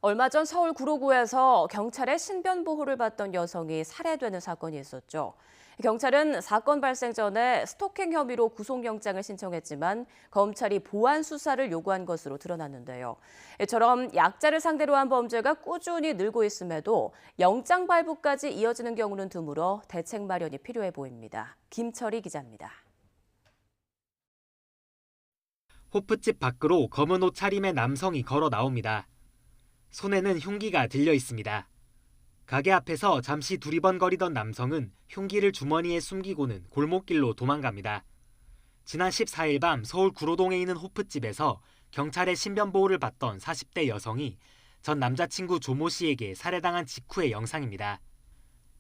얼마 전 서울 구로구에서 경찰의 신변 보호를 받던 여성이 살해되는 사건이 있었죠. 경찰은 사건 발생 전에 스토킹 혐의로 구속영장을 신청했지만 검찰이 보완 수사를 요구한 것으로 드러났는데요. 이처럼 약자를 상대로 한 범죄가 꾸준히 늘고 있음에도 영장 발부까지 이어지는 경우는 드물어 대책 마련이 필요해 보입니다. 김철희 기자입니다. 호프집 밖으로 검은 옷 차림의 남성이 걸어 나옵니다. 손에는 흉기가 들려 있습니다. 가게 앞에서 잠시 두리번거리던 남성은 흉기를 주머니에 숨기고는 골목길로 도망갑니다. 지난 14일 밤 서울 구로동에 있는 호프집에서 경찰의 신변보호를 받던 40대 여성이 전 남자친구 조모 씨에게 살해당한 직후의 영상입니다.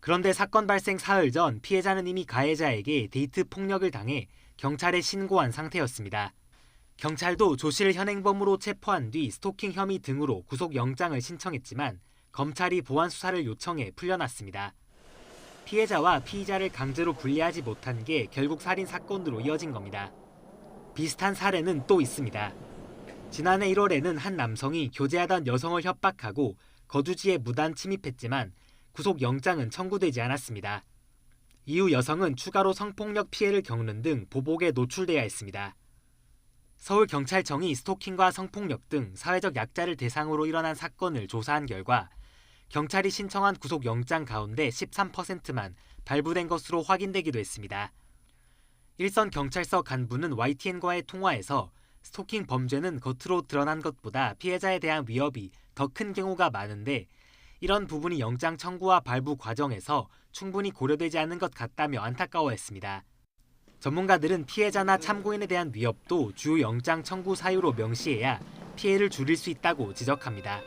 그런데 사건 발생 사흘 전 피해자는 이미 가해자에게 데이트 폭력을 당해 경찰에 신고한 상태였습니다. 경찰도 조 씨를 현행범으로 체포한 뒤 스토킹 혐의 등으로 구속영장을 신청했지만 검찰이 보완 수사를 요청해 풀려났습니다. 피해자와 피의자를 강제로 분리하지 못한 게 결국 살인 사건으로 이어진 겁니다. 비슷한 사례는 또 있습니다. 지난해 1월에는 한 남성이 교제하던 여성을 협박하고 거주지에 무단 침입했지만 구속영장은 청구되지 않았습니다. 이후 여성은 추가로 성폭력 피해를 겪는 등 보복에 노출돼야 했습니다. 서울경찰청이 스토킹과 성폭력 등 사회적 약자를 대상으로 일어난 사건을 조사한 결과 경찰이 신청한 구속영장 가운데 13%만 발부된 것으로 확인되기도 했습니다. 일선 경찰서 간부는 YTN과의 통화에서 스토킹 범죄는 겉으로 드러난 것보다 피해자에 대한 위협이 더 큰 경우가 많은데 이런 부분이 영장 청구와 발부 과정에서 충분히 고려되지 않는 것 같다며 안타까워했습니다. 전문가들은 피해자나 참고인에 대한 위협도 주요 영장 청구 사유로 명시해야 피해를 줄일 수 있다고 지적합니다.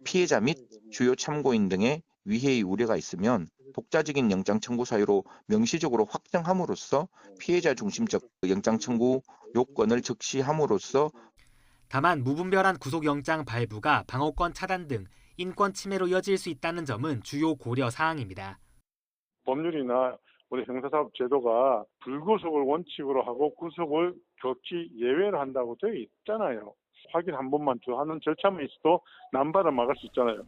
피해자 및 주요 참고인 등의 위해의 우려가 있으면 독자적인 영장 청구 사유로 명시적으로 확정함으로써 피해자 중심적 영장 청구 요건을 적시함으로써 다만 무분별한 구속영장 발부가 방어권 차단 등 인권 침해로 이어질 수 있다는 점은 주요 고려 사항입니다. 법률이나 우리 형사사법 제도가 불구속을 원칙으로 하고 구속을 격히 예외로 한다고 되어 있잖아요. 확인 한 번만 더 하는 절차만 있어도 남발을 막을 수 있잖아요.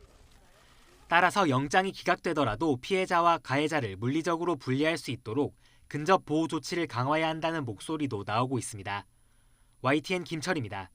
따라서 영장이 기각되더라도 피해자와 가해자를 물리적으로 분리할 수 있도록 근접 보호 조치를 강화해야 한다는 목소리도 나오고 있습니다. YTN 김철입니다.